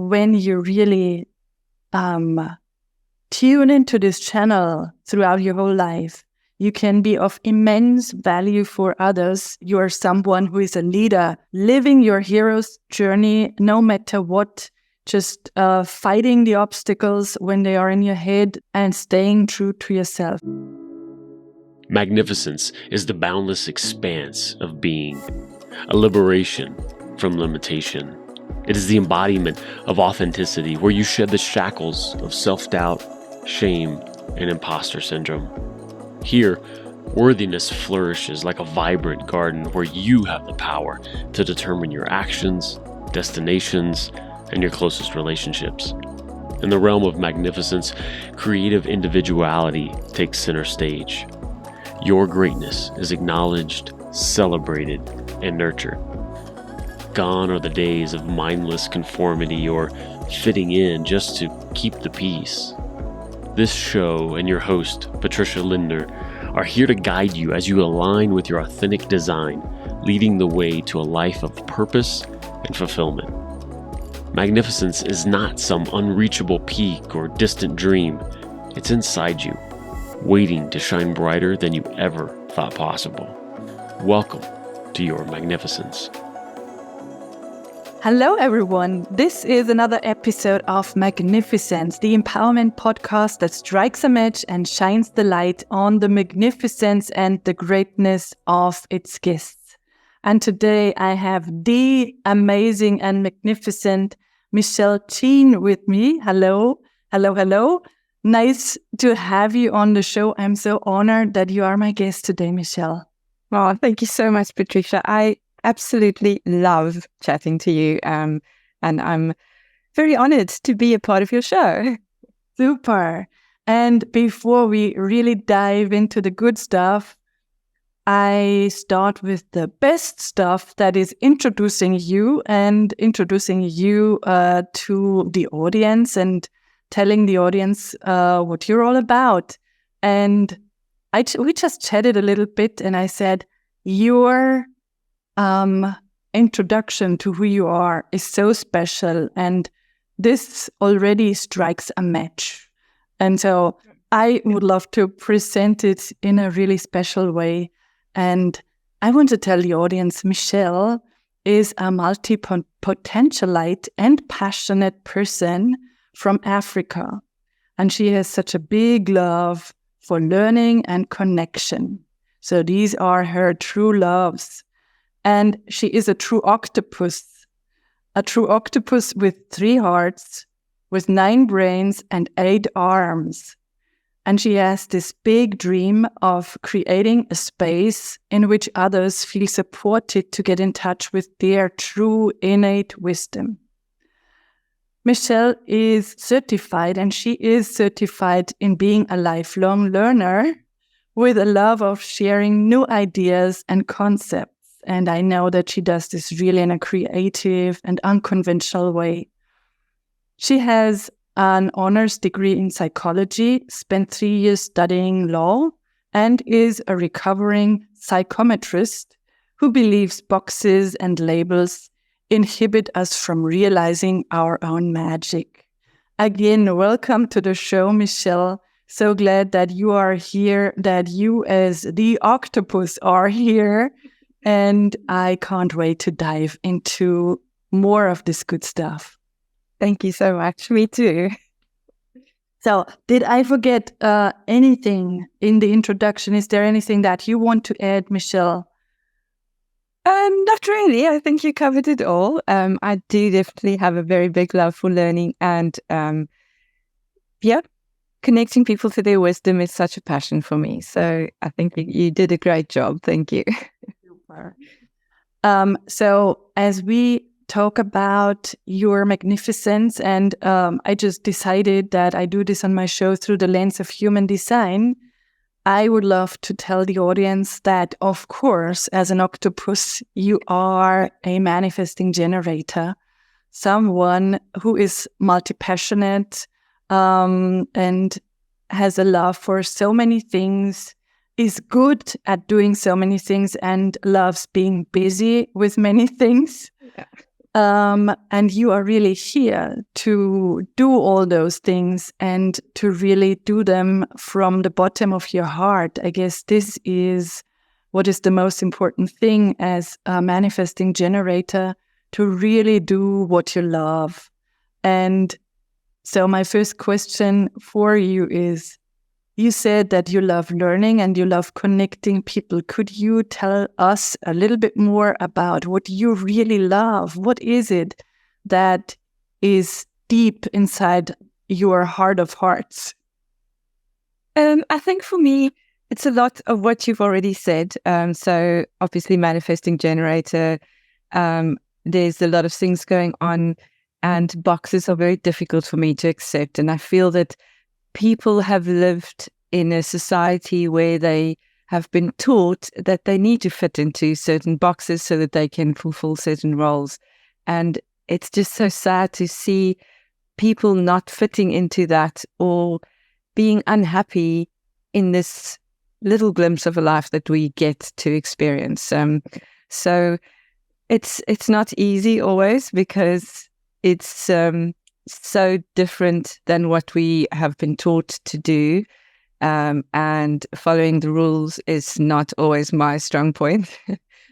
when you really tune into this channel throughout your whole life, you can be of immense value for others. You are someone who is a leader, living your hero's journey, no matter what, just fighting the obstacles when they are in your head and staying true to yourself. Magnificence is the boundless expanse of being, a liberation from limitation. It is the embodiment of authenticity, where you shed the shackles of self-doubt, shame, and imposter syndrome. Here, worthiness flourishes like a vibrant garden where you have the power to determine your actions, destinations, and your closest relationships. In the realm of magnificence, creative individuality takes center stage. Your greatness is acknowledged, celebrated, and nurtured. Gone are the days of mindless conformity or fitting in just to keep the peace. This show and your host, Patricia Lindner, are here to guide you as you align with your authentic design, leading the way to a life of purpose and fulfillment. Magnificence is not some unreachable peak or distant dream. It's inside you, waiting to shine brighter than you ever thought possible. Welcome to your magnificence. Hello, everyone. This is another episode of Magnificence, the empowerment podcast that strikes a match and shines the light on the magnificence and the greatness of its guests. And today I have the amazing and magnificent Cheyne with me. Hello, hello, hello. Nice to have you on the show. I'm so honored that you are my guest today, Michelle. Oh, thank you so much, Patricia. I absolutely love chatting to you, and I'm very honored to be a part of your show. Super. And before we really dive into the good stuff, I start with the best stuff, that is introducing you to the audience and telling the audience what you're all about. And we just chatted a little bit, and I said, your introduction to who you are is so special, and this already strikes a match. And so I would love to present it in a really special way. And I want to tell the audience, Michelle is a multi-potentialite and passionate person from Africa. And she has such a big love for learning and connection. So these are her true loves. And she is a true octopus with 3 hearts, with 9 brains and 8 arms. And she has this big dream of creating a space in which others feel supported to get in touch with their true innate wisdom. Michelle is certified, and she is certified in being a lifelong learner with a love of sharing new ideas and concepts. And I know that she does this really in a creative and unconventional way. She has an honors degree in psychology, spent 3 years studying law, and is a recovering psychometrist who believes boxes and labels inhibit us from realizing our own magic. Again, welcome to the show, Michelle. So glad that you are here, that you as the octopus are here. And I can't wait to dive into more of this good stuff. Thank you so much. Me too. So, did I forget anything in the introduction? Is there anything that you want to add, Michelle? Not really. I think you covered it all. I do definitely have a very big love for learning, and connecting people to their wisdom is such a passion for me. So I think you did a great job. Thank you. So as we talk about your magnificence, and I just decided that I do this on my show through the lens of human design, I would love to tell the audience that, of course, as an octopus, you are a manifesting generator, someone who is multi-passionate and has a love for so many things, is good at doing so many things, and loves being busy with many things. Yeah. And you are really here to do all those things and to really do them from the bottom of your heart. I guess this is what is the most important thing as a manifesting generator, to really do what you love. And so my first question for you is, you said that you love learning and you love connecting people. Could you tell us a little bit more about what you really love? What is it that is deep inside your heart of hearts? I think for me, it's a lot of what you've already said. So obviously manifesting generator, there's a lot of things going on, and boxes are very difficult for me to accept. And I feel that people have lived in a society where they have been taught that they need to fit into certain boxes so that they can fulfill certain roles. And it's just so sad to see people not fitting into that or being unhappy in this little glimpse of a life that we get to experience. So it's not easy always, because it's so different than what we have been taught to do. And following the rules is not always my strong point,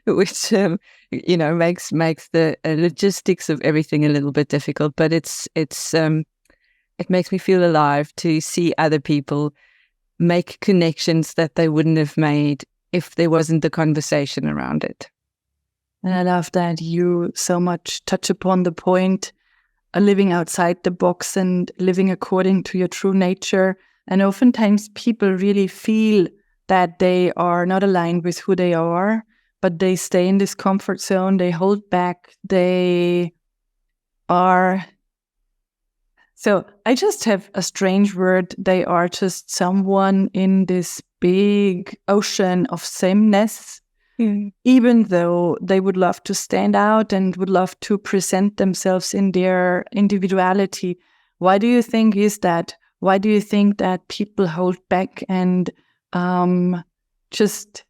which makes the logistics of everything a little bit difficult. But it makes me feel alive to see other people make connections that they wouldn't have made if there wasn't the conversation around it. And I love that you so much touch upon the point, living outside the box and living according to your true nature. And oftentimes people really feel that they are not aligned with who they are, but they stay in this comfort zone, they hold back, they are... So I just have a strange word. They are just someone in this big ocean of sameness, even though they would love to stand out and would love to present themselves in their individuality. Why do you think is that? Why do you think that people hold back and just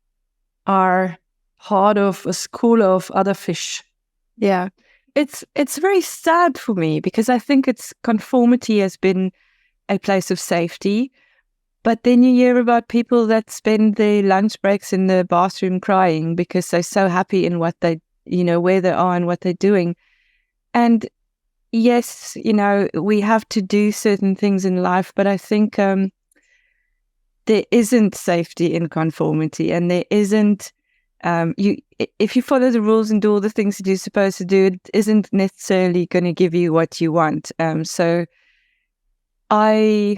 are part of a school of other fish? Yeah. It's very sad for me, because I think conformity has been a place of safety. But then you hear about people that spend their lunch breaks in the bathroom crying because they're so happy in what they, where they are and what they're doing. And yes, we have to do certain things in life, but I think there isn't safety in conformity, and there isn't. If you follow the rules and do all the things that you're supposed to do, it isn't necessarily going to give you what you want. So I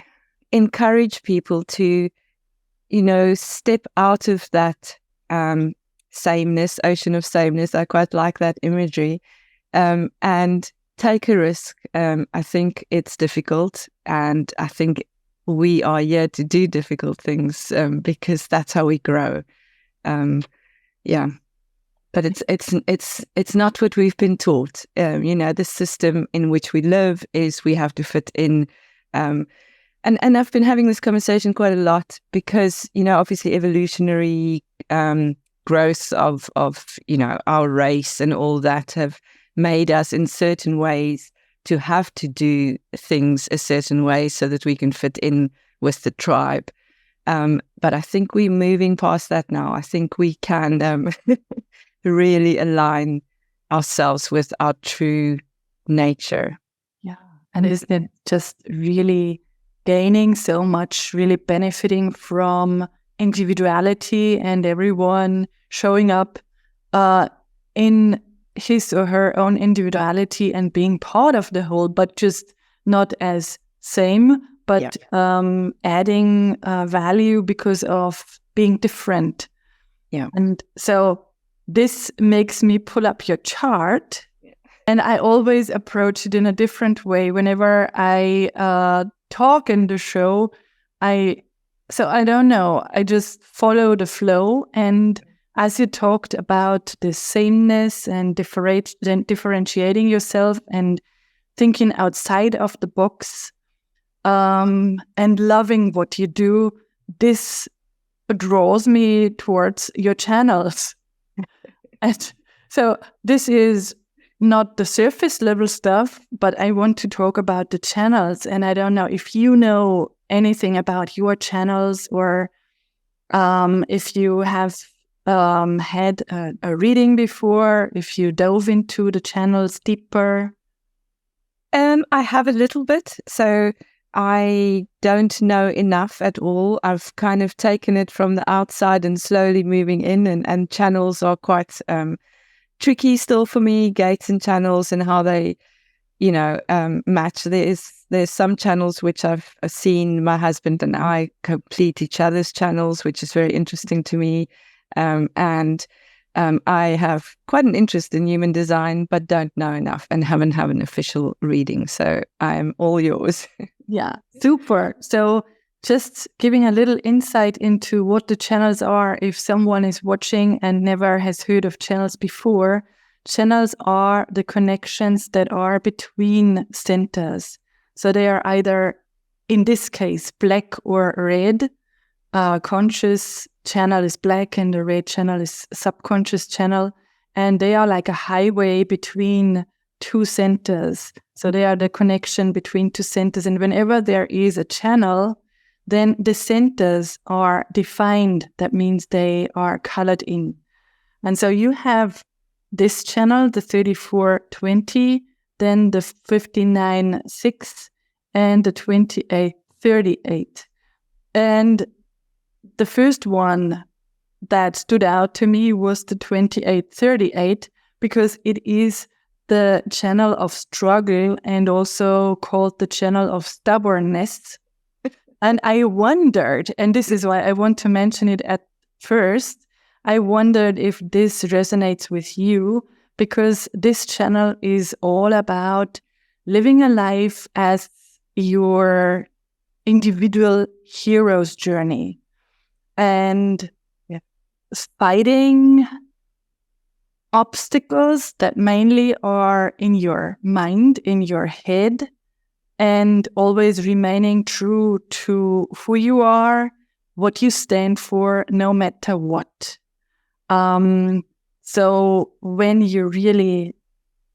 encourage people to, step out of that sameness, ocean of sameness. I quite like that imagery, and take a risk. I think it's difficult, and I think we are here to do difficult things because that's how we grow. Yeah, but it's not what we've been taught. The system in which we live is we have to fit in. And I've been having this conversation quite a lot because, obviously evolutionary growth of our race and all that have made us in certain ways to have to do things a certain way so that we can fit in with the tribe. But I think we're moving past that now. I think we can really align ourselves with our true nature. Yeah. And isn't it just really gaining so much, really benefiting from individuality and everyone showing up in his or her own individuality and being part of the whole, but just not as same, but adding value because of being different. Yeah. And so this makes me pull up your chart, and I always approach it in a different way. Whenever I talk in the show, I don't know, I just follow the flow. And as you talked about the sameness and differentiating yourself and thinking outside of the box, and loving what you do, this draws me towards your channels. And so this is not the surface level stuff, but I want to talk about the channels. And I don't know if you know anything about your channels, or if you have had a reading before, if you dove into the channels deeper. I have a little bit, so I don't know enough at all. I've kind of taken it from the outside and slowly moving in, and channels are quite tricky still for me, gates and channels and how they, match. There's some channels which I've seen my husband and I complete each other's channels, which is very interesting to me. And I have quite an interest in human design, but don't know enough and haven't had an official reading. So I'm all yours. Yeah, super. So just giving a little insight into what the channels are. If someone is watching and never has heard of channels before, channels are the connections that are between centers. So they are either, in this case, black or red. Conscious channel is black and the red channel is subconscious channel. And they are like a highway between two centers. So they are the connection between two centers. And whenever there is a channel, then the centers are defined. That means they are colored in. And so you have this channel, the 3420, then the 59-6, and the 28-38. And the first one that stood out to me was the 28-38, because it is the channel of struggle and also called the channel of stubbornness. And I wondered, and this is why I want to mention it at first, I wondered if this resonates with you, because this channel is all about living a life as your individual hero's journey and fighting obstacles that mainly are in your mind, in your head, and always remaining true to who you are, what you stand for, no matter what. So when you really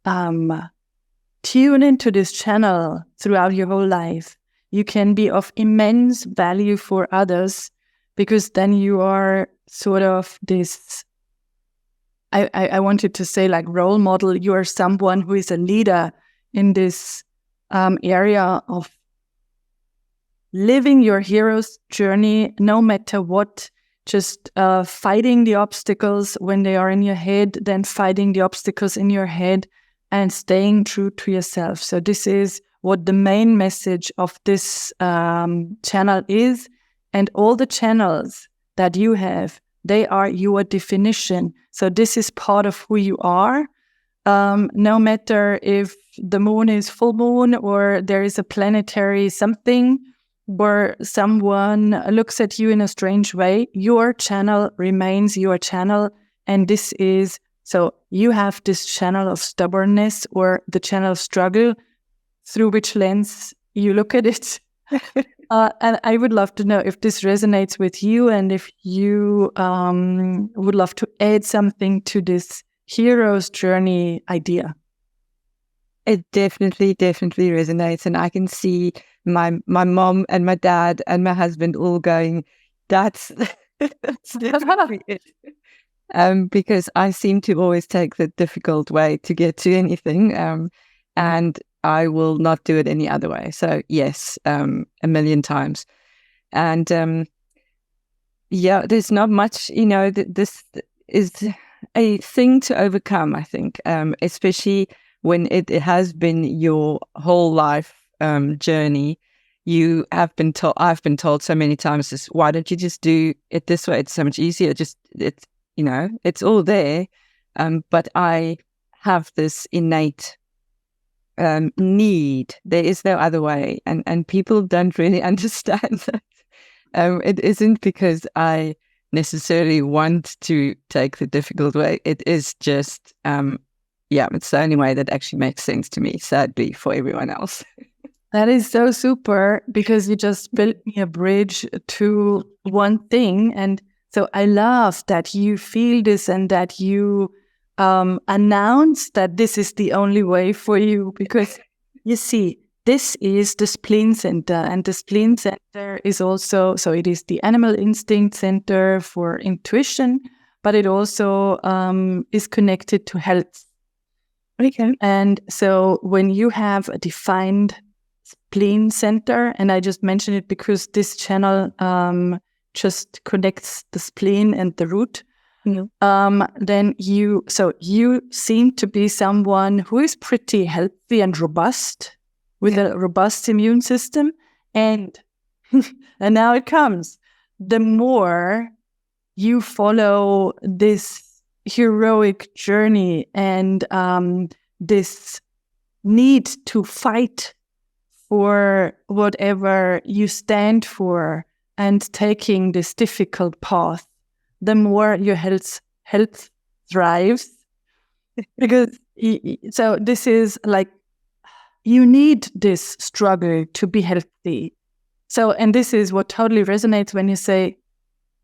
tune into this channel throughout your whole life, you can be of immense value for others, because then you are sort of this, I wanted to say like role model. You are someone who is a leader in this area of living your hero's journey, no matter what, just fighting the obstacles when they are in your head, then fighting the obstacles in your head and staying true to yourself. So this is what the main message of this channel is. And all the channels that you have, they are your definition. So this is part of who you are. No matter if the moon is full moon or there is a planetary something, or someone looks at you in a strange way, your channel remains your channel. And this is, so you have this channel of stubbornness or the channel of struggle through which lens you look at it. And I would love to know if this resonates with you, and if you would love to add something to this hero's journey idea. It definitely resonates. And I can see my mom and my dad and my husband all going, that's definitely it. Because I seem to always take the difficult way to get to anything. And I will not do it any other way. So yes, a million times. And there's not much, this is a thing to overcome, I think, especially when it has been your whole life journey. I've been told so many times, this, why don't you just do it this way? It's so much easier. It's all there. But I have this innate need. There is no other way. And people don't really understand that. It isn't because I necessarily want to take the difficult way. It is just, it's the only way that actually makes sense to me, sadly, for everyone else. That is so super, because you just built me a bridge to one thing. And so I love that you feel this and that you announce that this is the only way for you, because you see, this is the spleen center, and the spleen center is also, so it is the animal instinct center for intuition, but it also is connected to health. Okay. And so when you have a defined spleen center, and I just mentioned it because this channel just connects the spleen and the root, then you seem to be someone who is pretty healthy and robust, with a robust immune system. And and now it comes. The more you follow this heroic journey and this need to fight for whatever you stand for and taking this difficult path, the more your health thrives. Because so this is like, you need this struggle to be healthy. So, and this is what totally resonates when you say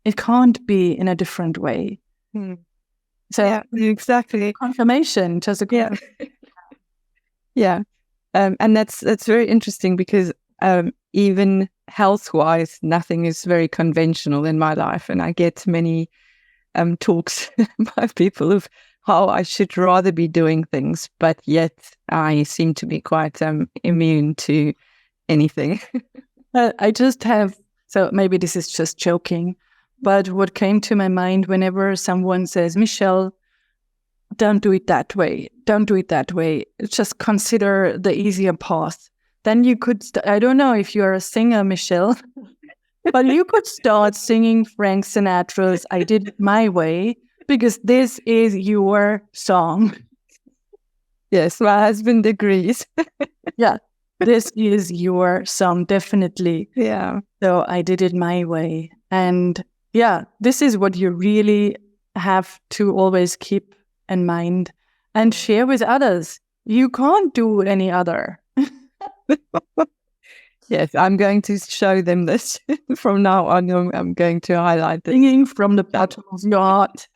it can't be in a different way. So yeah, exactly. Confirmation, just a yeah. And that's very interesting, because even health-wise, nothing is very conventional in my life, and I get many talks by people of how I should rather be doing things, but yet I seem to be quite immune to anything. I just have, so maybe this is just joking, but what came to my mind whenever someone says, Michelle, don't do it that way. Don't do it that way. Just consider the easier path. Then you could, I don't know if you're a singer, Michelle, but you could start singing Frank Sinatra's I Did It My Way, because this is your song. Yes, my husband agrees. Yeah, this is your song, definitely. Yeah. So I did it my way. And yeah, this is what you really have to always keep in mind and share with others. You can't do any other. Yes, I'm going to show them this from now on. I'm going to highlight this. Singing from the bottom of your heart.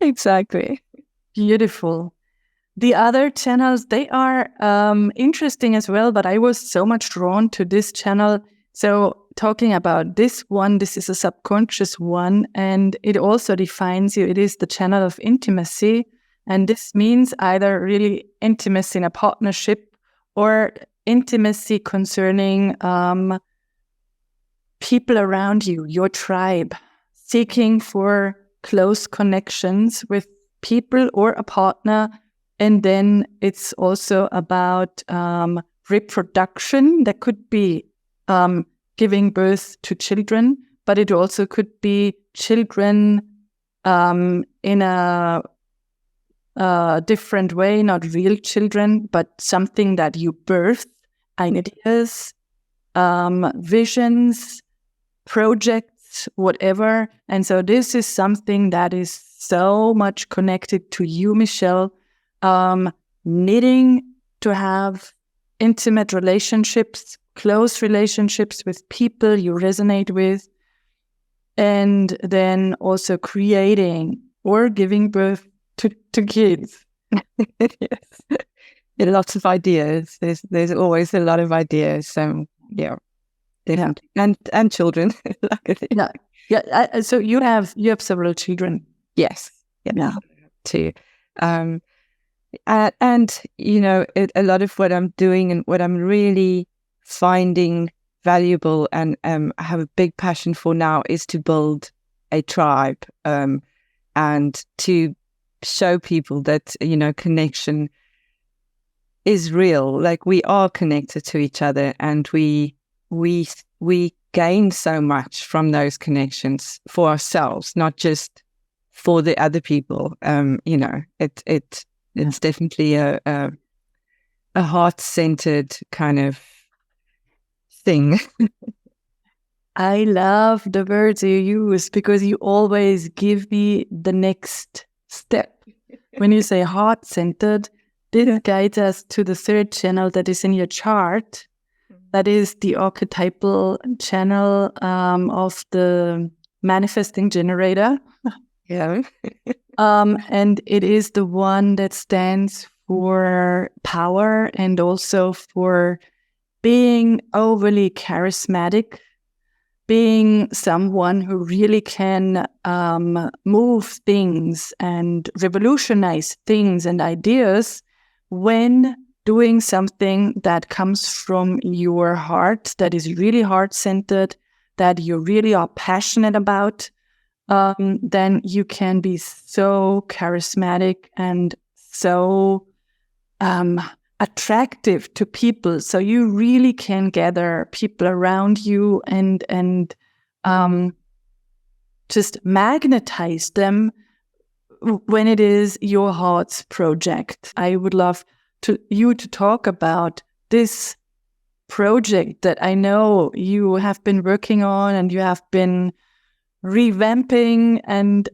Exactly. Beautiful. The other channels, they are interesting as well, but I was so much drawn to this channel. So talking about this one, this is a subconscious one, and it also defines you. It is the channel of intimacy. And this means either really intimacy in a partnership or intimacy concerning people around you, your tribe, seeking for close connections with people or a partner. And then it's also about reproduction. That could be giving birth to children, but it also could be children in a different way, not real children, but something that you birth, ideas, visions, projects, whatever. And so this is something that is so much connected to you, Michelle, needing to have intimate relationships, close relationships with people you resonate with, and then also creating or giving birth to kids. Yes. Yeah, lots of ideas. There's always a lot of ideas. So yeah, definitely. Yeah. And children. Luckily. Yeah. So you have several children. Yes. Yeah. Too. And you know, a lot of what I'm doing and what I'm really finding valuable and have a big passion for now is to build a tribe and to show people that, you know, connection is real. Like, we are connected to each other, and we gain so much from those connections for ourselves, not just for the other people. You know, it's definitely a heart-centered kind of thing. I love the words you use, because you always give me the next step. When you say heart-centered, this guides us to the third channel that is in your chart. That is the archetypal channel of the manifesting generator. Yeah. And it is the one that stands for power and also for being overly charismatic, being someone who really can move things and revolutionize things and ideas when doing something that comes from your heart, that is really heart-centered, that you really are passionate about. Then you can be so charismatic and so attractive to people. So you really can gather people around you and just magnetize them when it is your heart's project. I would love you to talk about this project that I know you have been working on and you have been revamping, and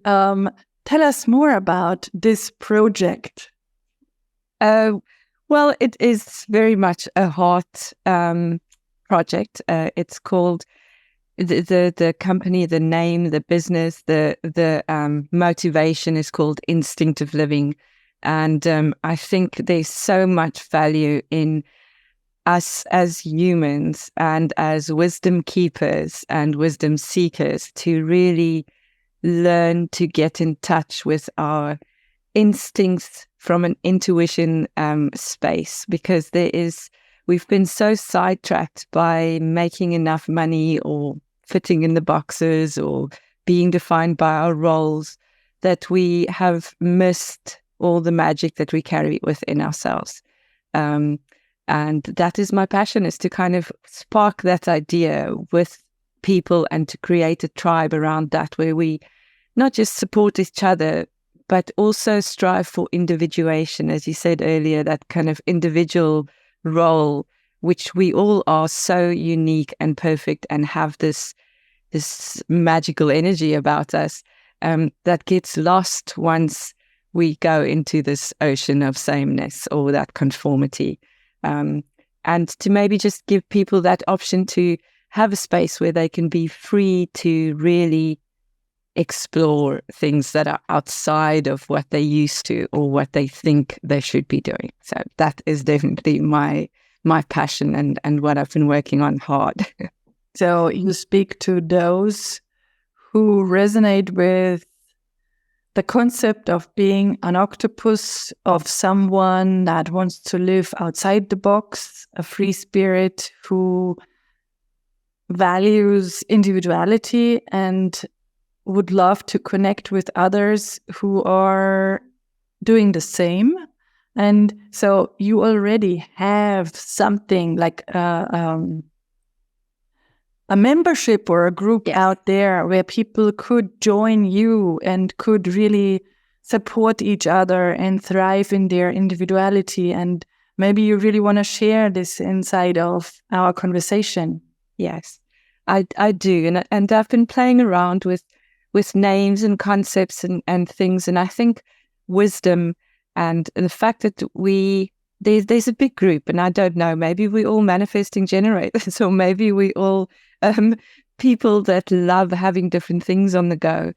tell us more about this project. Well, it is very much a heart project. It's called the company, the name, the business, the motivation is called Instinctive Living, and I think there's so much value in us as humans and as wisdom keepers and wisdom seekers to really learn to get in touch with our instincts from an intuition space, because we've been so sidetracked by making enough money or fitting in the boxes or being defined by our roles that we have missed all the magic that we carry within ourselves. And that is my passion, is to kind of spark that idea with people and to create a tribe around that, where we not just support each other, but also strive for individuation, as you said earlier, that kind of individual role, which we all are so unique and perfect and have this magical energy about us that gets lost once we go into this ocean of sameness or that conformity. And to maybe just give people that option to have a space where they can be free to really explore things that are outside of what they used to or what they think they should be doing. So that is definitely my passion and what I've been working on hard. So you speak to those who resonate with the concept of being an octopus, of someone that wants to live outside the box, a free spirit who values individuality and would love to connect with others who are doing the same. And so you already have something like a membership or a group out there where people could join you and could really support each other and thrive in their individuality. And maybe you really want to share this inside of our conversation. Yes, I do. And I've been playing around with names and concepts and things. And I think wisdom and the fact that there's a big group, and I don't know, maybe we're all manifesting generators, or maybe we all people that love having different things on the go.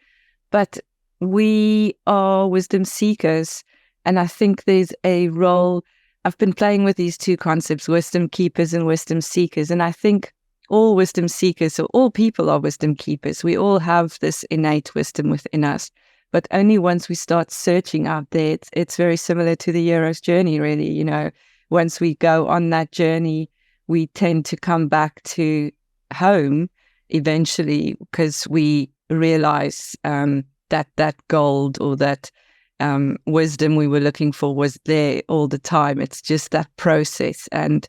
But we are wisdom seekers, and I think there's a role. I've been playing with these two concepts, wisdom keepers and wisdom seekers, and I think all wisdom seekers, or all people, are wisdom keepers. We all have this innate wisdom within us. But only once we start searching out there, it's very similar to the hero's journey, really. You know, once we go on that journey, we tend to come back to home eventually, because we realize that gold or that wisdom we were looking for was there all the time. It's just that process, and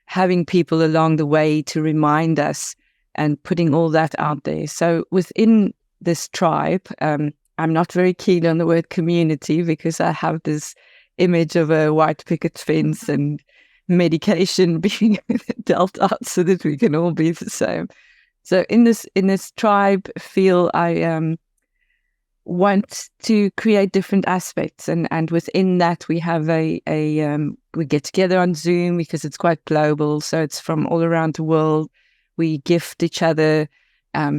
having people along the way to remind us and putting all that out there. So within this tribe, I'm not very keen on the word community, because I have this image of a white picket fence and medication being dealt out so that we can all be the same. So in this tribe feel, I want to create different aspects, and within that we have we get together on Zoom because it's quite global, so it's from all around the world. We gift each other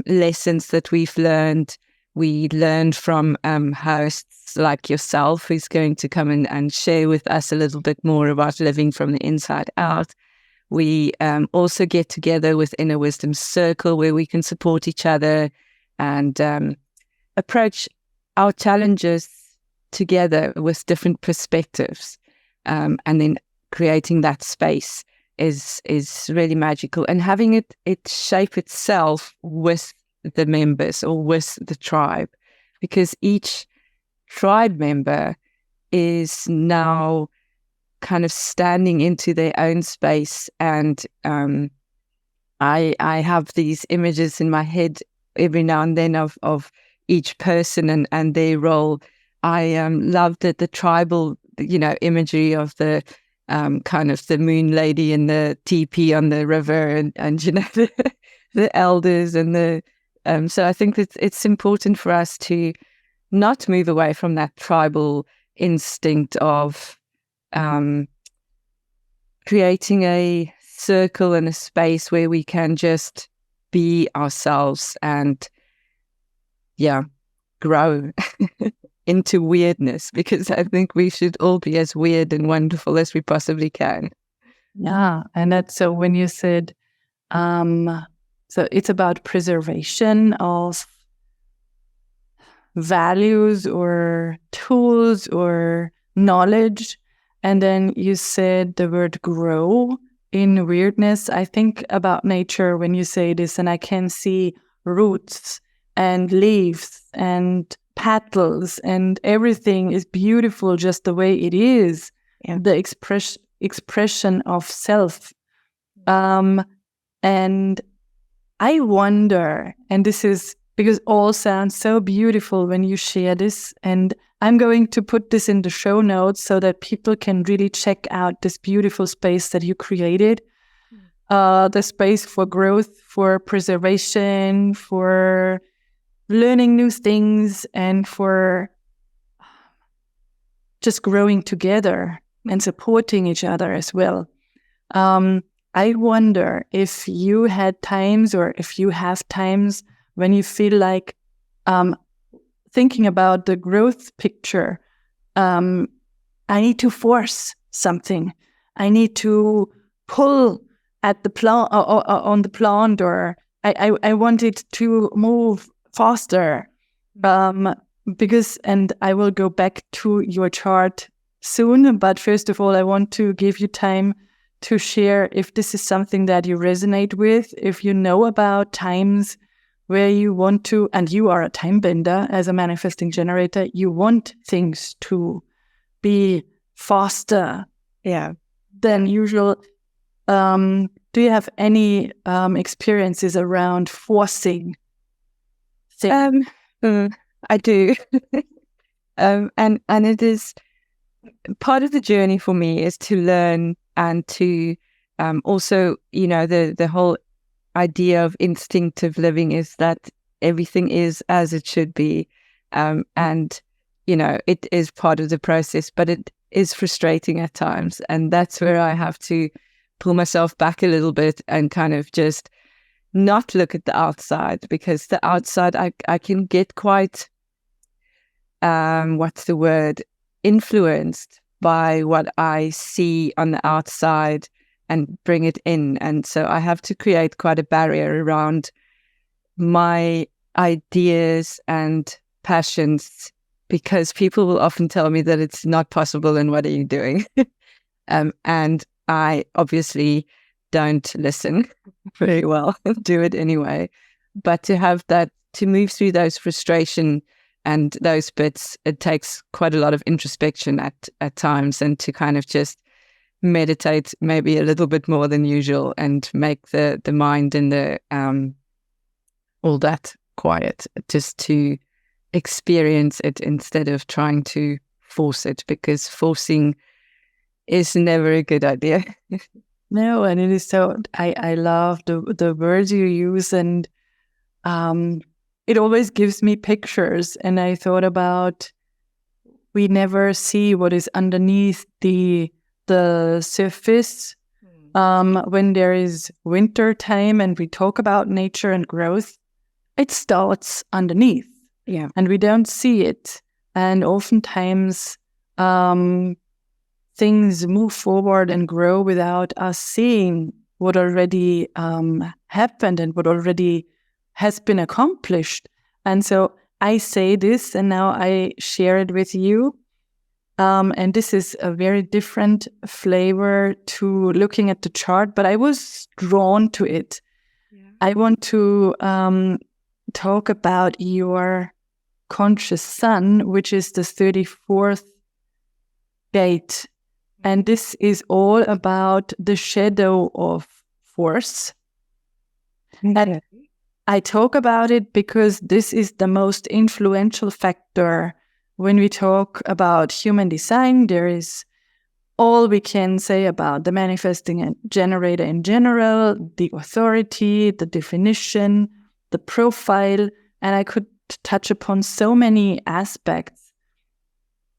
lessons that we've learned. We learn from hosts like yourself, who's going to come in and share with us a little bit more about living from the inside out. We also get together with Inner Wisdom Circle, where we can support each other and approach our challenges together with different perspectives, and then creating that space is really magical, and having it shape itself with the members or with the tribe, because each tribe member is now kind of standing into their own space. And I have these images in my head every now and then of each person and their role. I loved the tribal, imagery of the kind of the moon lady and the teepee on the river, and the elders and the so I think that it's important for us to not move away from that tribal instinct of creating a circle and a space where we can just be ourselves and grow into weirdness, because I think we should all be as weird and wonderful as we possibly can. Yeah. And that's so when you said, so it's about preservation of values or tools or knowledge. And then you said the word grow in weirdness. I think about nature when you say this, and I can see roots and leaves and petals, and everything is beautiful just the way it is. Yeah. The expression of self. And I wonder, and this is because all sounds so beautiful when you share this, and I'm going to put this in the show notes so that people can really check out this beautiful space that you created, the space for growth, for preservation, for learning new things, and for just growing together and supporting each other as well. I wonder if you had times, or if you have times when you feel like thinking about the growth picture, I need to force something. I need to pull at the plant on the plant, or I want it to move faster. Because, and I will go back to your chart soon, but first of all, I want to give you time to share if this is something that you resonate with, if you know about times where you want to, and you are a time bender as a manifesting generator, you want things to be faster than usual. Do you have any experiences around forcing things? I do. And it is part of the journey for me is to learn and to also, the whole idea of instinctive living is that everything is as it should be. And, it is part of the process, but it is frustrating at times. And that's where I have to pull myself back a little bit and kind of just not look at the outside, because the outside, I can get quite, influenced by what I see on the outside and bring it in. And so I have to create quite a barrier around my ideas and passions, because people will often tell me that it's not possible and what are you doing? And I obviously don't listen very well and do it anyway. But to have that, to move through those frustration and those bits, it takes quite a lot of introspection at times, and to kind of just meditate maybe a little bit more than usual and make the mind and the all that quiet, just to experience it instead of trying to force it, because forcing is never a good idea. No, and it is so, I love the words you use, and it always gives me pictures. And I thought about, we never see what is underneath the surface. When there is winter time and we talk about nature and growth, it starts underneath. Yeah. and we don't see it. And oftentimes things move forward and grow without us seeing what already happened and what already has been accomplished. And so I say this, and now I share it with you. And this is a very different flavor to looking at the chart, but I was drawn to it. Yeah. I want to talk about your conscious sun, which is the 34th gate. And this is all about the shadow of force. Okay. And I talk about it because this is the most influential factor when we talk about human design. There is all we can say about the manifesting and generator in general, the authority, the definition, the profile, and I could touch upon so many aspects.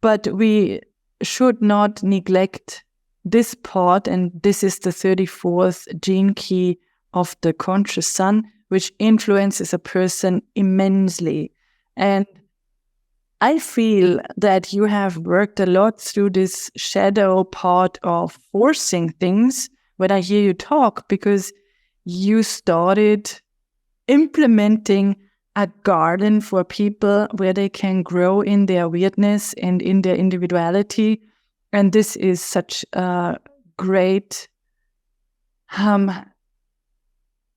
But we should not neglect this part, and this is the 34th gene key of the conscious sun, which influences a person immensely. And I feel that you have worked a lot through this shadow part of forcing things when I hear you talk, because you started implementing a garden for people where they can grow in their weirdness and in their individuality. And this is such a great,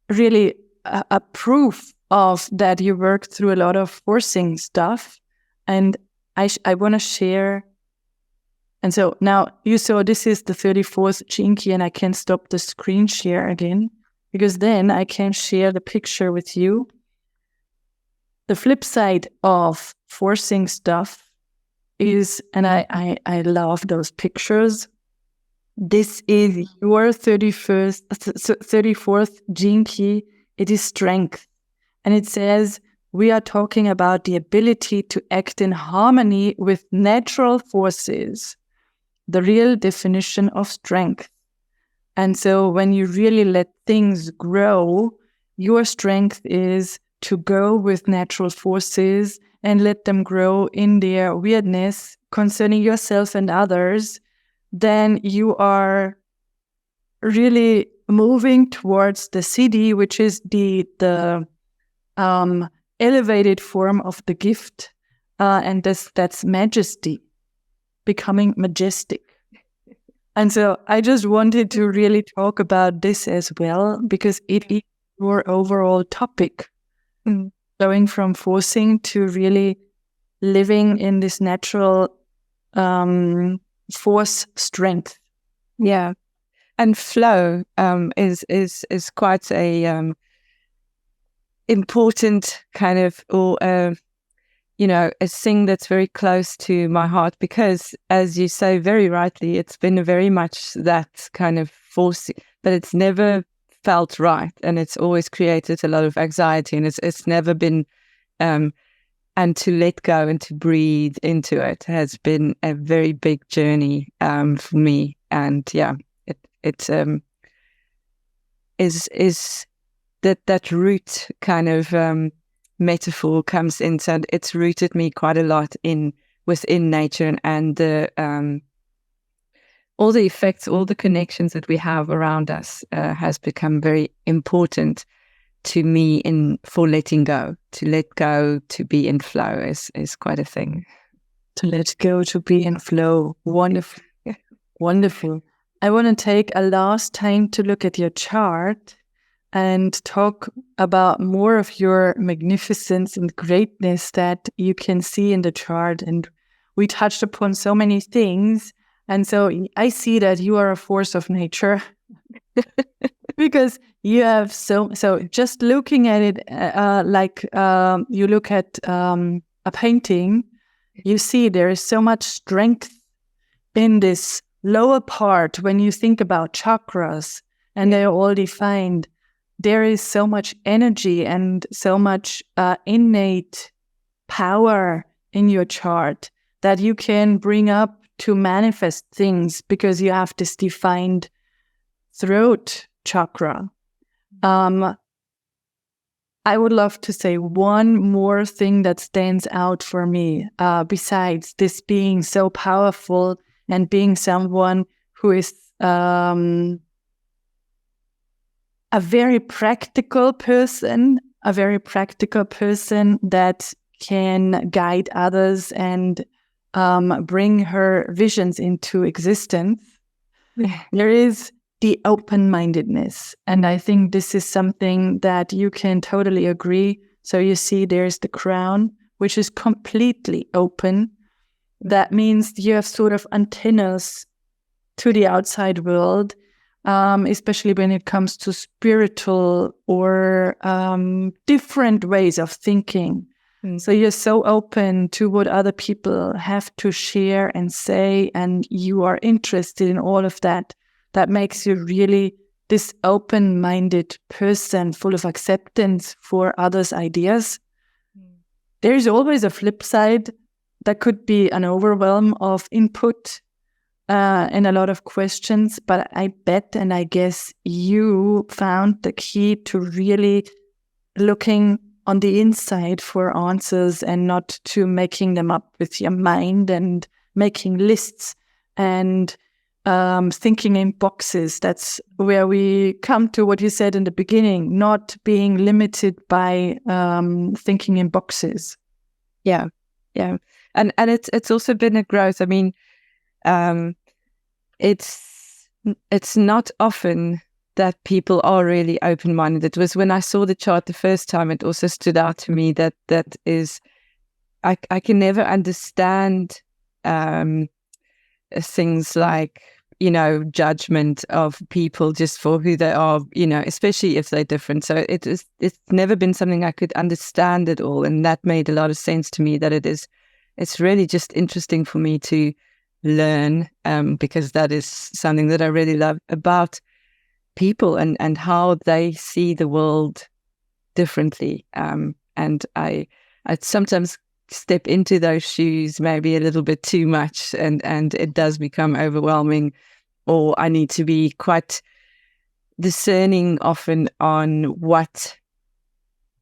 really a proof of that you worked through a lot of forcing stuff. And I want to share. And so now you saw this is the 34th gene key, and I can stop the screen share again, because then I can share the picture with you. The flip side of forcing stuff is, and I love those pictures, this is your 34th gene key. It is strength. And it says, we are talking about the ability to act in harmony with natural forces, the real definition of strength. And so when you really let things grow, your strength is to go with natural forces and let them grow in their weirdness concerning yourself and others, then you are really moving towards the CD, which is the elevated form of the gift, and that's majesty, becoming majestic. And so I just wanted to really talk about this as well, because it is your overall topic. Going from forcing to really living in this natural force strength. Yeah, and flow is quite a important kind of, or a thing that's very close to my heart, because, as you say very rightly, it's been very much that kind of forcing, but it's never felt right, and it's always created a lot of anxiety, and it's never been and to let go and to breathe into it has been a very big journey for me. And yeah, it is that root kind of metaphor comes in, so it's rooted me quite a lot within nature, and the all the effects, all the connections that we have around us has become very important to me for letting go. To let go, to be in flow is quite a thing. To let go, to be in flow. Wonderful. Wonderful. I want to take a last time to look at your chart and talk about more of your magnificence and greatness that you can see in the chart. And we touched upon so many things. And so I see that you are a force of nature because you have so just looking at it like you look at a painting, you see there is so much strength in this lower part. When you think about chakras and they're all defined, there is so much energy and so much innate power in your chart that you can bring up to manifest things, because you have this defined throat chakra. I would love to say one more thing that stands out for me, besides this being so powerful and being someone who is a very practical person, that can guide others and bring her visions into existence. There is the open-mindedness. And I think this is something that you can totally agree. So you see there's the crown, which is completely open. That means you have sort of antennas to the outside world, especially when it comes to spiritual or different ways of thinking. So you're so open to what other people have to share and say, and you are interested in all of that. That makes you really this open-minded person, full of acceptance for others' ideas. There is always a flip side. That could be an overwhelm of input and a lot of questions, but I bet and I guess you found the key to really looking on the inside for answers and not to making them up with your mind and making lists and thinking in boxes. That's where we come to what you said in the beginning, not being limited by thinking in boxes. Yeah. And it's also been a growth. I mean, it's not often that people are really open-minded. It was when I saw the chart the first time, it also stood out to me that is, I can never understand things like, judgment of people just for who they are, especially if they're different. So it's never been something I could understand at all. And that made a lot of sense to me, that it's really just interesting for me to learn, because that is something that I really love about people and how they see the world differently. And I sometimes step into those shoes maybe a little bit too much, and it does become overwhelming, or I need to be quite discerning often on what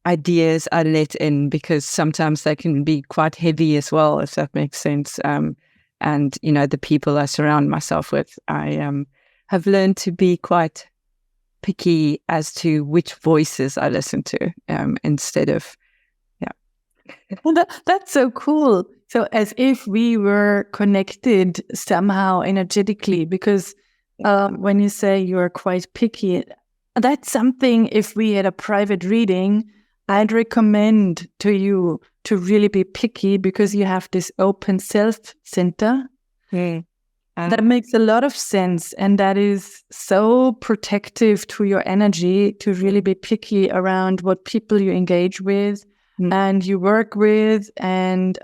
ideas I let in, because sometimes they can be quite heavy as well, if that makes sense. And the people I surround myself with, I have learned to be quite picky as to which voices I listen to, instead of Well, that's so cool. So as if we were connected somehow energetically, because when you say you're quite picky, that's something, if we had a private reading, I'd recommend to you to really be picky, because you have this open self-center. That makes a lot of sense. And that is so protective to your energy, to really be picky around what people you engage with and you work with and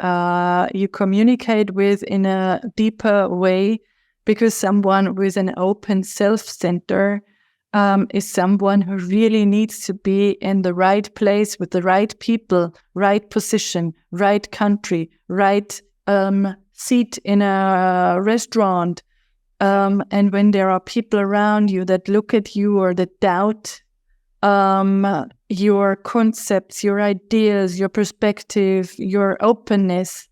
you communicate with in a deeper way, because someone with an open self-center is someone who really needs to be in the right place with the right people, right position, right country, right seat in a restaurant. And when there are people around you that look at you or that doubt your concepts, your ideas, your perspective, your openness,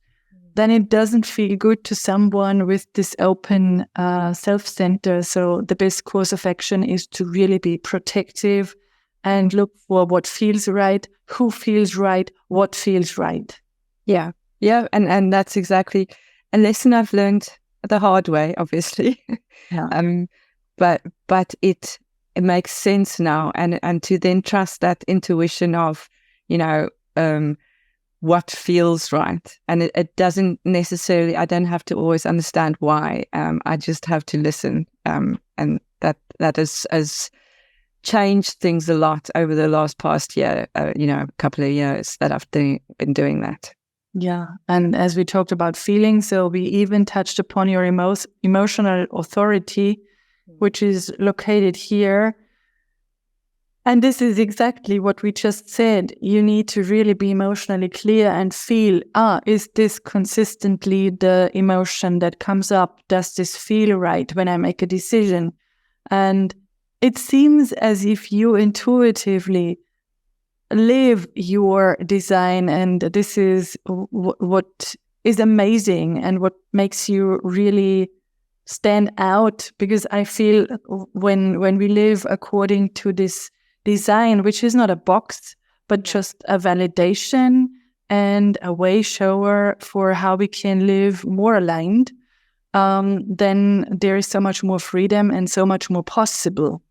then it doesn't feel good to someone with this open self-center. So the best course of action is to really be protective and look for what feels right, who feels right, what feels right. Yeah. And that's exactly a lesson I've learned the hard way, obviously. Yeah. But it makes sense now, and to then trust that intuition of, what feels right. And it doesn't necessarily, I don't have to always understand why. I just have to listen. And that has changed things a lot over the past year, a couple of years that I've been doing that. Yeah. And as we talked about feelings, so we even touched upon your emotional authority, which is located here. And this is exactly what we just said. You need to really be emotionally clear and feel, is this consistently the emotion that comes up? Does this feel right when I make a decision? And it seems as if you intuitively live your design, and this is what is amazing and what makes you really stand out, because I feel when we live according to this design, which is not a box but just a validation and a way shower for how we can live more aligned, then there is so much more freedom and so much more possible.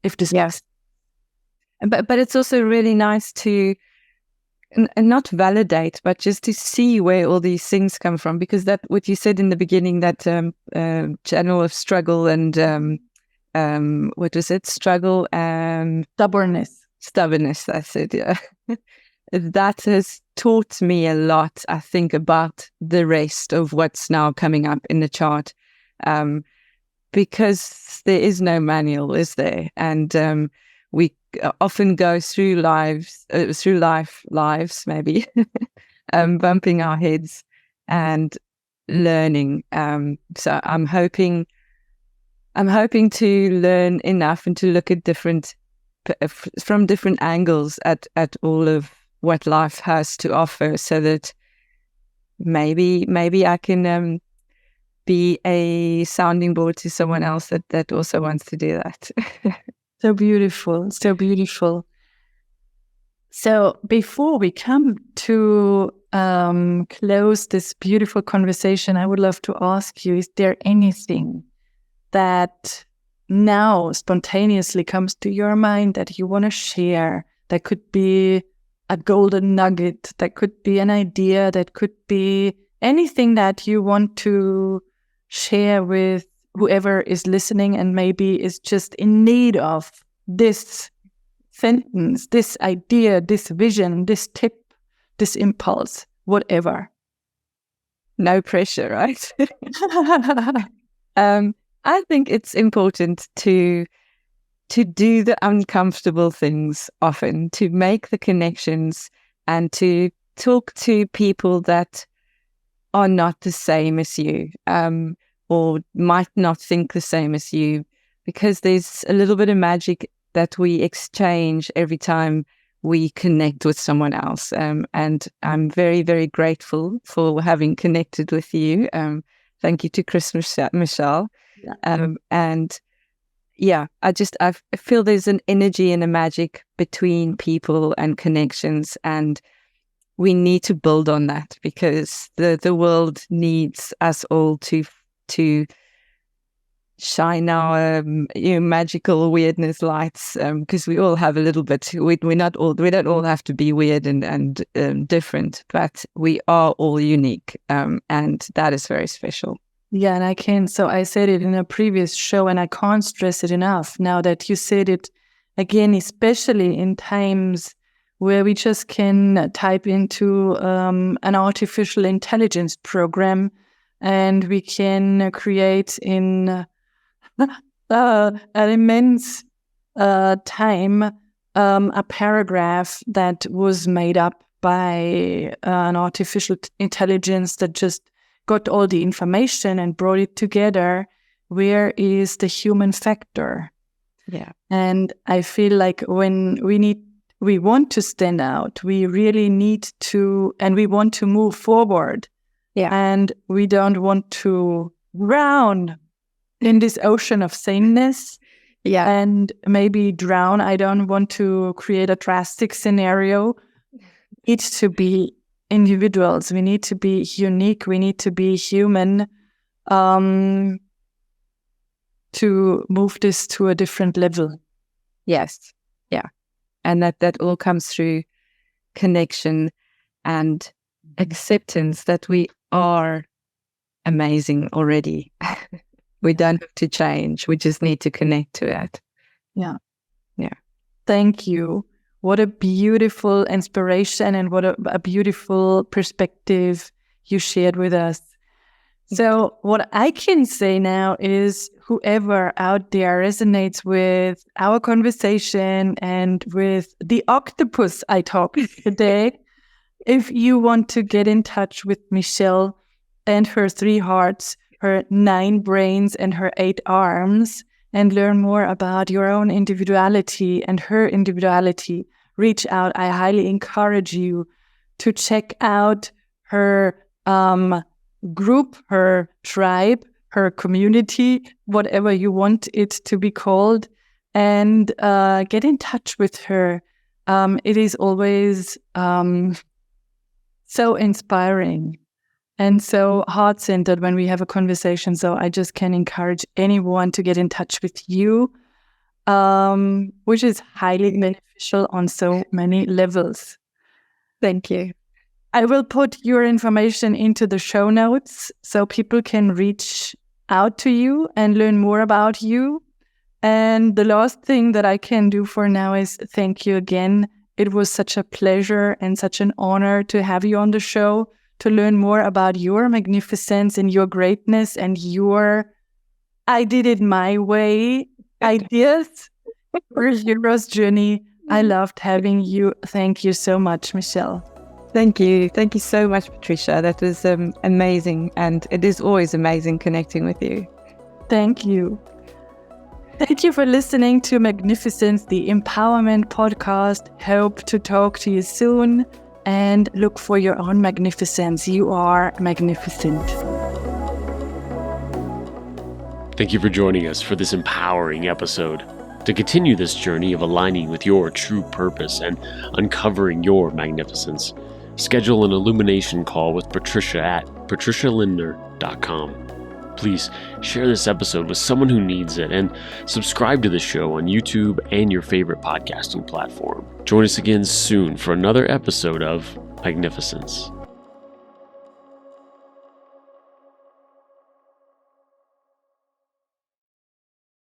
If this Yes. But it's also really nice to and not validate, but just to see where all these things come from, because that what you said in the beginning, that channel of struggle and what was it? Struggle and stubbornness. That's it. Yeah, that has taught me a lot, I think, about the rest of what's now coming up in the chart, because there is no manual, is there? And we often go through lives maybe, bumping our heads and learning. So I'm hoping to learn enough and to look at from different angles at all of what life has to offer, so that maybe I can be a sounding board to someone else that also wants to do that. So beautiful, so beautiful. So before we come to close this beautiful conversation, I would love to ask you, is there anything that now spontaneously comes to your mind that you want to share? That could be a golden nugget, that could be an idea, that could be anything that you want to share with whoever is listening and maybe is just in need of this sentence, this idea, this vision, this tip, this impulse, whatever. No pressure, right? I think it's important to do the uncomfortable things often, to make the connections and to talk to people that are not the same as you, or might not think the same as you, because there's a little bit of magic that we exchange every time we connect with someone else. And I'm very, very grateful for having connected with you. Thank you to Chris Michelle. Yeah. And yeah, I feel there's an energy and a magic between people and connections, and we need to build on that, because the world needs us all to shine our magical weirdness lights, because we all have a little bit. We don't all have to be weird and different, but we are all unique, and that is very special. Yeah, and I said it in a previous show, and I can't stress it enough now that you said it again, especially in times where we just can type into an artificial intelligence program, and we can create in an immense time a paragraph that was made up by an artificial intelligence that just got all the information and brought it together. Where is the human factor? Yeah. And I feel like when we want to stand out, we really need to, and we want to move forward. Yeah. And we don't want to drown in this ocean of sameness. Yeah. And maybe drown. I don't want to create a drastic scenario. It's to be individuals. We need to be unique. We need to be human, to move this to a different level. Yes. Yeah. And that all comes through connection and acceptance that we are amazing already. We don't have to change. We just need to connect to it. Yeah. Yeah. Thank you. What a beautiful inspiration and what a beautiful perspective you shared with us. So what I can say now is whoever out there resonates with our conversation and with the octopus I talked today, if you want to get in touch with Michelle and her 3 hearts, her 9 brains and her 8 arms, and learn more about your own individuality and her individuality, reach out. I highly encourage you to check out her group, her tribe, her community, whatever you want it to be called, and get in touch with her. It is always so inspiring and so heart-centered when we have a conversation. So I just can encourage anyone to get in touch with you, which is highly beneficial on so many levels. Thank you. I will put your information into the show notes so people can reach out to you and learn more about you. And the last thing that I can do for now is thank you again. It was such a pleasure and such an honor to have you on the show, to learn more about your magnificence and your greatness and your I did it my way ideas for hero's journey. I loved having you. Thank you so much, Michelle. Thank you. Thank you so much, Patricia. That was amazing. And it is always amazing connecting with you. Thank you. Thank you for listening to Magnificence, the Empowerment Podcast. Hope to talk to you soon and look for your own magnificence. You are magnificent. Thank you for joining us for this empowering episode. To continue this journey of aligning with your true purpose and uncovering your magnificence, schedule an illumination call with Patricia at patricialindner.com. Please share this episode with someone who needs it and subscribe to the show on YouTube and your favorite podcasting platform. Join us again soon for another episode of Magnificence.